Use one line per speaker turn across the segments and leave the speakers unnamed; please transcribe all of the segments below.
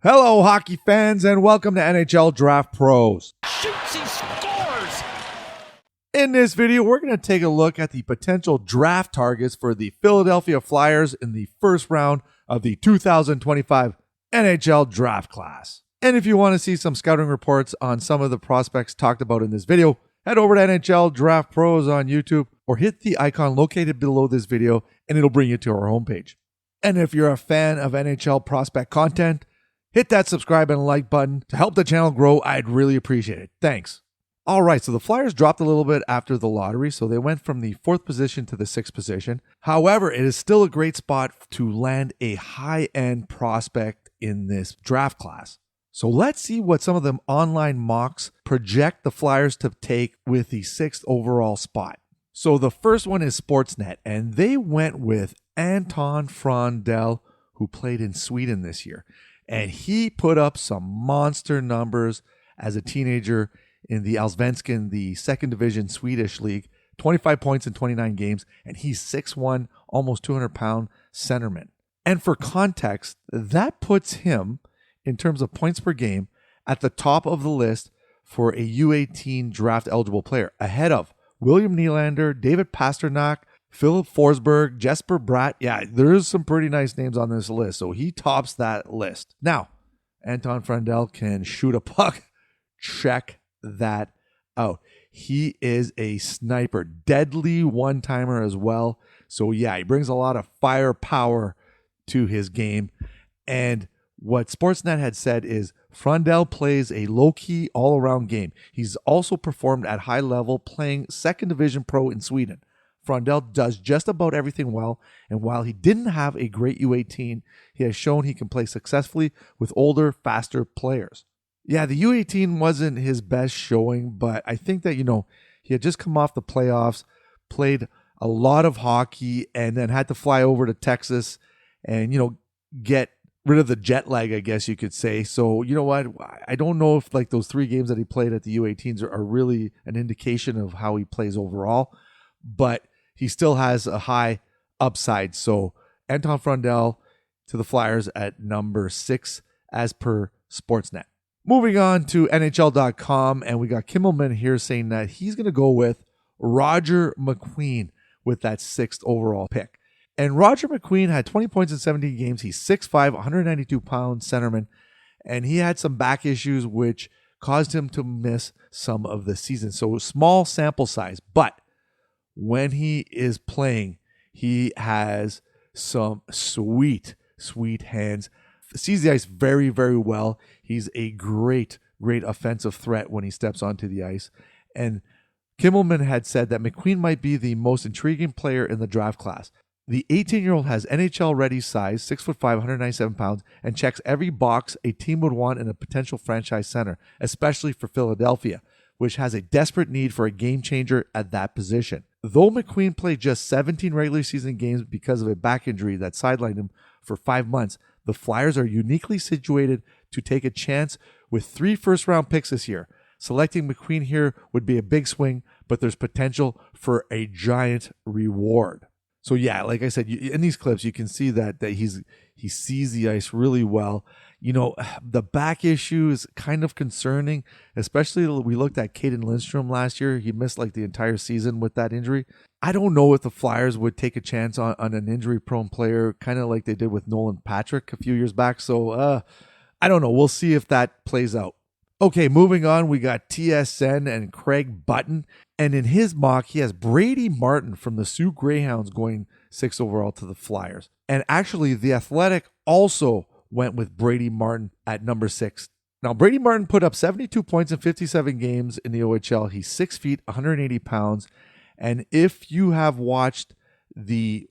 Hello, hockey fans, and welcome to NHL Draft Pros.
Shoots, he scores!
In this video, we're going to take a look at the potential draft targets for the Philadelphia Flyers in the first round of the 2025 NHL Draft Class. And if you want to see some scouting reports on some of the prospects talked about in this video, head over to NHL Draft Pros on YouTube or hit the icon located below this video and it'll bring you to our homepage. And if you're a fan of NHL prospect content, hit that subscribe and like button to help the channel grow. I'd really appreciate it. Thanks. All right, so the Flyers dropped a little bit after the lottery, so they went from the 4th position to the 6th position. However, it is still a great spot to land a high-end prospect in this draft class. So let's see what some of them online mocks project the Flyers to take with the 6th overall spot. So the first one is Sportsnet, and they went with Anton Frondell, who played in Sweden this year. And he put up some monster numbers as a teenager in the Allsvenskan, the second division Swedish league, 25 points in 29 games, and he's 6'1", almost 200-pound centerman. And for context, that puts him, in terms of points per game, at the top of the list for a U18 draft-eligible player, ahead of William Nylander, David Pasternak, Philip Forsberg, Jesper Bratt. Yeah, there's some pretty nice names on this list, so he tops that list. Now, Anton Frondell can shoot a puck. Check that out. He is a sniper, deadly one-timer as well. So yeah, he brings a lot of firepower to his game. And what Sportsnet had said is Frondell plays a low-key all-around game. He's also performed at high level playing second division pro in Sweden. Frondell does just about everything well, and while he didn't have a great U18, he has shown he can play successfully with older, faster players. Yeah, the U18 wasn't his best showing, but I think that, he had just come off the playoffs, played a lot of hockey, and then had to fly over to Texas and, get rid of the jet lag, I guess you could say. So, you know what? I don't know if those 3 games that he played at the U18s are really an indication of how he plays overall, but he still has a high upside. So Anton Frondell to the Flyers at number 6 as per Sportsnet. Moving on to NHL.com, and we got Kimmelman here saying that he's going to go with Roger McQueen with that 6th overall pick. And Roger McQueen had 20 points in 17 games. He's 6'5", 192-pound centerman, and he had some back issues which caused him to miss some of the season. So small sample size, but when he is playing, he has some sweet hands. Sees the ice very, very well. He's a great offensive threat when he steps onto the ice. And Kimmelman had said that McQueen might be the most intriguing player in the draft class. The 18-year-old has NHL-ready size, 6'5", 197 pounds, and checks every box a team would want in a potential franchise center, especially for Philadelphia, which has a desperate need for a game changer at that position. Though McQueen played just 17 regular season games because of a back injury that sidelined him for 5 months, the Flyers are uniquely situated to take a chance with 3 first-round picks this year. Selecting McQueen here would be a big swing, but there's potential for a giant reward. So yeah, like I said, in these clips, you can see that he sees the ice really well. The back issue is kind of concerning, especially we looked at Caden Lindstrom last year. He missed the entire season with that injury. I don't know if the Flyers would take a chance on an injury-prone player, kind of like they did with Nolan Patrick a few years back. So I don't know. We'll see if that plays out. Okay, moving on, we got TSN and Craig Button. And in his mock, he has Brady Martin from the Sioux Greyhounds going 6th overall to the Flyers. And actually, The Athletic also went with Brady Martin at number 6. Now, Brady Martin put up 72 points in 57 games in the OHL. He's 6 feet, 180 pounds. And if you have watched the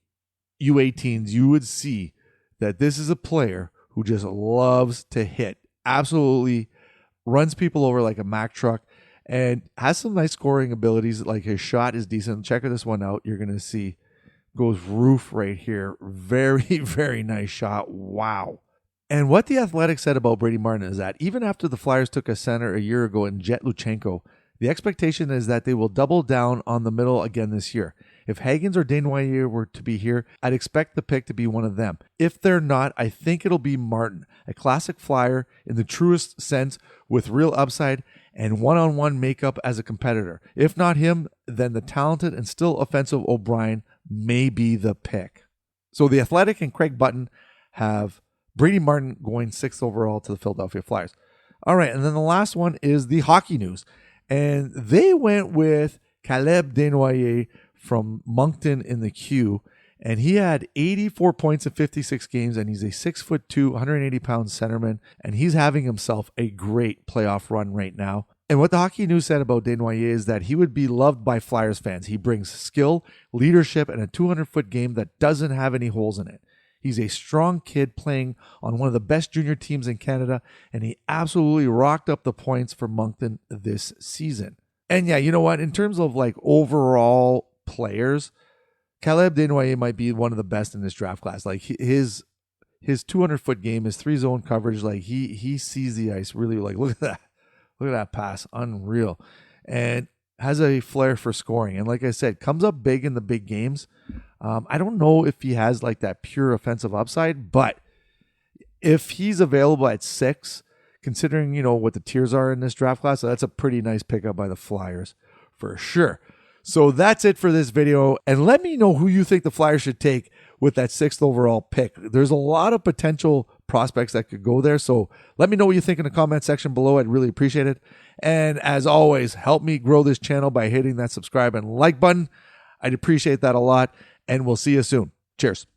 U18s, you would see that this is a player who just loves to hit. Absolutely runs people over like a Mack truck and has some nice scoring abilities. His shot is decent. Check this one out. You're going to see goes roof right here. Very, very nice shot. Wow. And what The Athletic said about Brady Martin is that even after the Flyers took a center a year ago in Jet Luchenko, The expectation is that they will double down on the middle again this year. If Hagens or Desnoyers were to be here, I'd expect the pick to be one of them. If they're not, I think it'll be Martin, a classic Flyer in the truest sense with real upside and one-on-one makeup as a competitor. If not him, then the talented and still offensive O'Brien may be the pick. So the Athletic and Craig Button have Brady Martin going 6th overall to the Philadelphia Flyers. All right, and then the last one is the hockey news. And they went with Caleb Desnoyers from Moncton in the Q. And he had 84 points in 56 games, and he's a 6'2", 180-pound centerman, and he's having himself a great playoff run right now. And what the Hockey News said about Desnoyers is that he would be loved by Flyers fans. He brings skill, leadership, and a 200-foot game that doesn't have any holes in it. He's a strong kid playing on one of the best junior teams in Canada, and he absolutely rocked up the points for Moncton this season. And yeah, you know what? In terms of like overall players, Caleb Desnoyers might be one of the best in this draft class. Like his 200-foot game, his 3-zone coverage, like he sees the ice really. Like look at that pass, unreal, and has a flair for scoring. And like I said, comes up big in the big games. I don't know if he has like that pure offensive upside, but if he's available at 6, considering what the tiers are in this draft class, so that's a pretty nice pickup by the Flyers for sure. So that's it for this video. And let me know who you think the Flyers should take with that 6th overall pick. There's a lot of potential prospects that could go there. So let me know what you think in the comment section below. I'd really appreciate it. And as always, help me grow this channel by hitting that subscribe and like button. I'd appreciate that a lot. And we'll see you soon. Cheers.